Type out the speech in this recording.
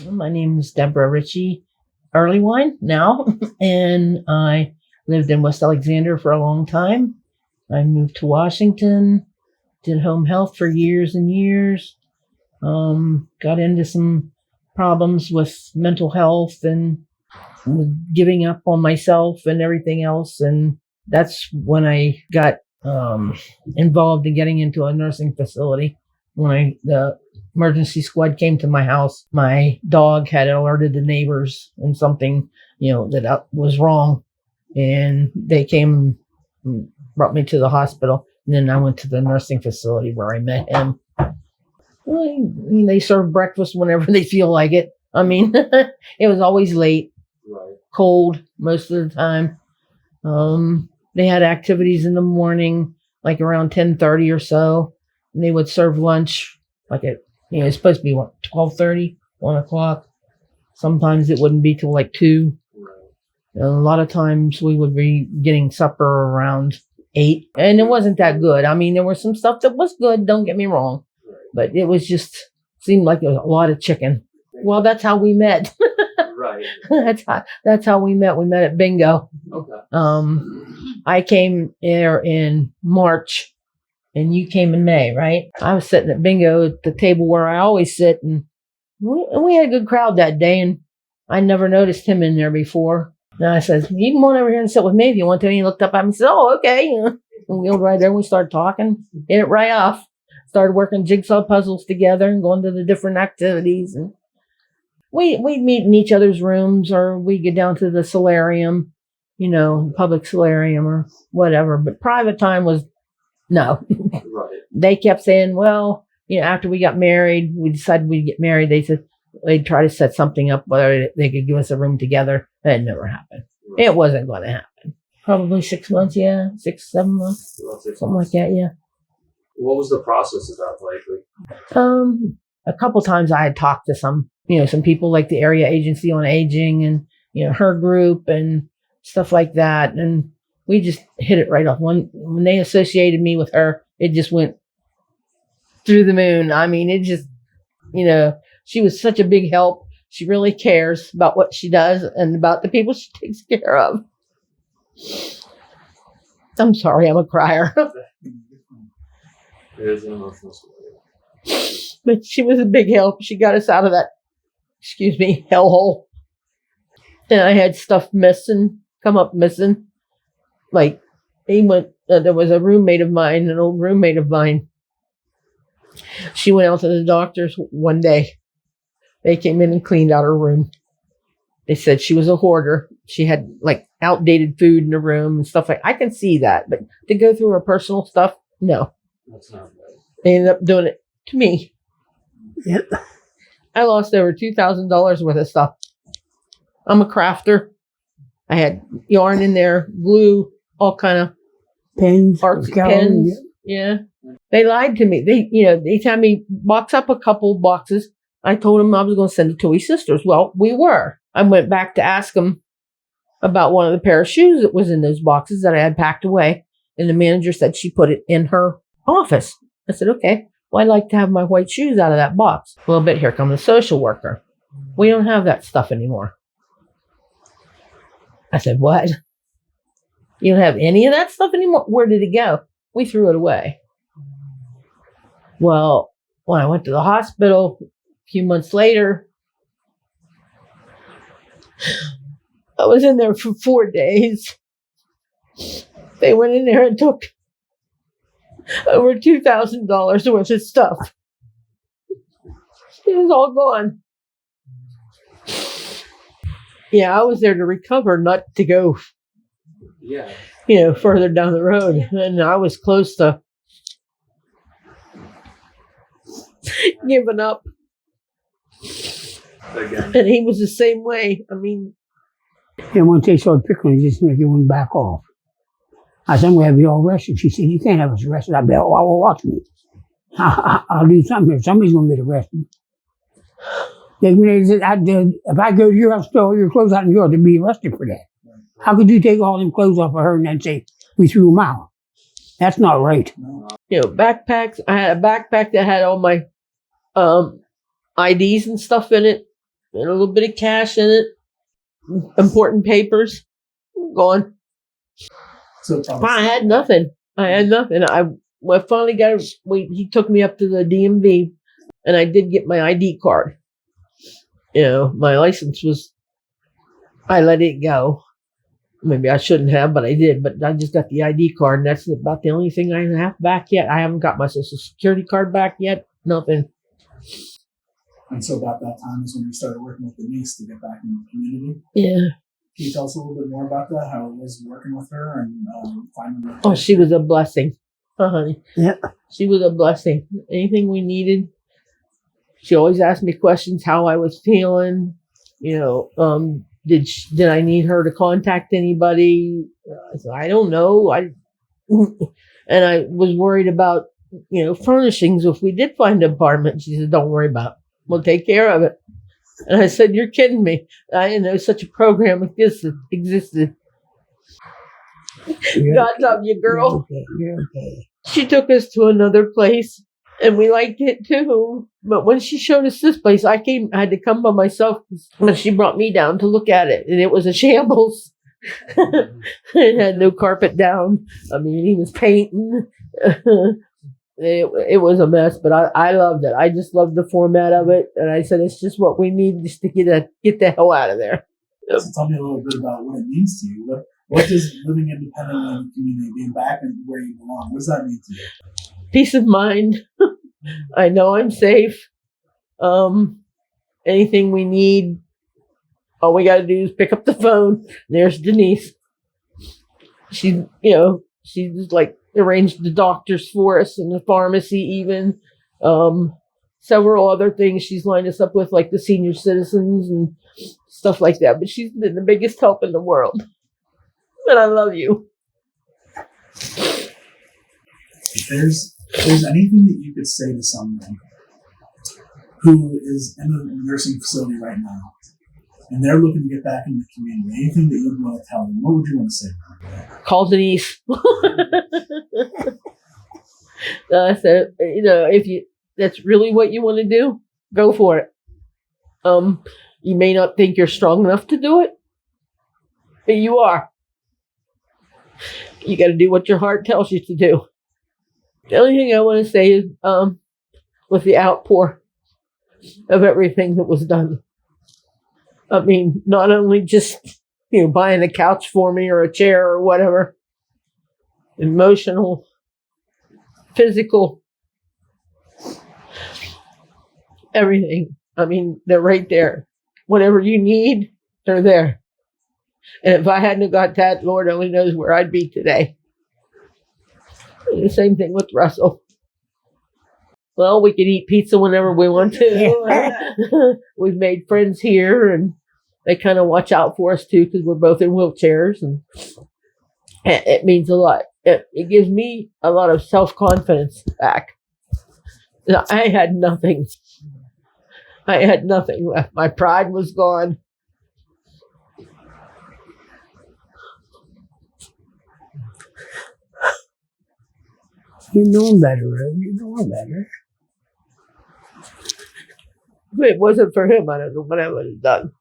My name is Deborah Ritchie Earlywine now, and I lived in West Alexander for a long time. I moved to Washington, did home health for years and years, got into some problems with mental health and giving up on myself and everything else. And that's when I got involved in getting into a nursing facility. When the emergency squad came to my house, my dog had alerted the neighbors and something, that was wrong. And they came and brought me to the hospital. And then I went to the nursing facility where I met him. They serve breakfast whenever they feel like it. It was always late, right, cold most of the time. They had activities in the morning, like around 10:30 or so. And they would serve lunch like it's supposed to be 12:30, 1 o'clock. Sometimes it wouldn't be till like 2. Right. A lot of times we would be getting supper around 8. And it wasn't that good. There was some stuff that was good, don't get me wrong. Right. But it was just seemed like there was a lot of chicken. Well, that's how we met. Right. That's how we met. We met at bingo. Okay. I came there in March. And you came in May, right? I was sitting at bingo at the table where I always sit, and we had a good crowd that day, and I never noticed him in there before. And I said, "You can come on over here and sit with me if you want to." And he looked up at me and said, "Oh, okay." And we went right there and we started talking, hit it right off. Started working jigsaw puzzles together and going to the different activities. And we'd meet in each other's rooms, or we'd get down to the solarium, public solarium or whatever. But private time was no. Right. They kept saying, well, after we got married, we decided we'd get married. They said they'd try to set something up where they could give us a room together. That never happened. Right. It wasn't going to happen. Probably 6 months, 6, 7 months, something like that, yeah. What was the process of that like? A couple times I had talked to some people like the Area Agency on Aging and, her group and stuff like that. And we just hit it right off. When they associated me with her, it just went through the moon. It just, she was such a big help. She really cares about what she does and about the people she takes care of. I'm sorry, I'm a crier. It is an emotional story. But she was a big help. She got us out of that, hellhole. And I had stuff come up missing. Like, there was a roommate of mine, an old roommate of mine. She went out to the doctors one day. They came in and cleaned out her room. They said she was a hoarder. She had like outdated food in the room and stuff like. I can see that, but to go through her personal stuff, no. That's not right. They ended up doing it to me. Yep. I lost over $2,000 worth of stuff. I'm a crafter. I had yarn in there, glue, all kind of pens, pens. Yeah. They lied to me. They had me box up a couple boxes. I told them I was going to send it to his sisters. Well, we were. I went back to ask them about one of the pair of shoes that was in those boxes that I had packed away. And the manager said she put it in her office. I said, okay, well, I'd like to have my white shoes out of that box. A little bit, here comes the social worker. We don't have that stuff anymore. I said, what? You don't have any of that stuff anymore? Where did it go? We threw it away. Well, when I went to the hospital a few months later, I was in there for 4 days. They went in there and took over $2,000 worth of stuff. It was all gone. Yeah, I was there to recover, not to go, further down the road. And I was close to giving up. Again. And he was the same way. And once they started pickling, just make you want to back off. I said, I'm going to have you all arrested. She said, you can't have us arrested. I bet, well, watch me. I'll do something here. Somebody's going to get arrested. They said, if I go to your house, throw all your clothes out in yours, to be arrested for that. How could you take all them clothes off of her and then say, we threw them out? That's not right. Backpacks. I had a backpack that had all my IDs and stuff in it. and a little bit of cash in it. Important papers, gone. So I had nothing. I finally got. He took me up to the DMV, and I did get my ID card. My license was. I let it go. Maybe I shouldn't have, but I did. But I just got the ID card, and that's about the only thing I have back yet. I haven't got my Social Security card back yet. Nothing. And so about that time is when you started working with Denise to get back in the community. Yeah. Can you tell us a little bit more about that? How it was working with her and finding her? Oh, she was a blessing. Honey. Yeah. She was a blessing. Anything we needed. She always asked me questions, how I was feeling. Did I need her to contact anybody? I said, I don't know. And I was worried about, furnishings. If we did find an apartment, she said, don't worry about it. We'll take care of it. And I said, you're kidding me. I didn't know such a program existed. God love you, girl. You're okay. She took us to another place, and we liked it too. But when she showed us this place, I had to come by myself. But she brought me down to look at it, and it was a shambles. It had no carpet down. I mean, he was painting. It was a mess, but I loved it. I just loved the format of it, and I said it's just what we need just to get the hell out of there. So tell me a little bit about what it means to you. What does living independently in the community, being back and where you belong, what does that mean to you? Peace of mind. I know I'm safe. Anything we need, all we got to do is pick up the phone. There's Denise. She just like arranged the doctors for us and the pharmacy even. Several other things she's lined us up with, like the senior citizens and stuff like that. But she's been the biggest help in the world. And I love you. If there's anything that you could say to someone who is in a nursing facility right now and they're looking to get back in the community, anything that you'd want to tell them, what would you want to say? Call Denise. So, if that's really what you want to do, go for it. You may not think you're strong enough to do it, but you are. You got to do what your heart tells you to do. The only thing I want to say is, with the outpour of everything that was done. I mean, not only just, buying a couch for me or a chair or whatever, emotional, physical, everything. I mean, they're right there. Whatever you need, they're there. And if I hadn't got that, Lord only knows where I'd be today. The same thing with Russell. Well, we can eat pizza whenever we want to. We've made friends here, and they kind of watch out for us too because we're both in wheelchairs, and it means a lot. It gives me a lot of self-confidence back. I had nothing. I had nothing left. My pride was gone. You know better, Rose. You know better. If it wasn't for him, I don't know what I would have done.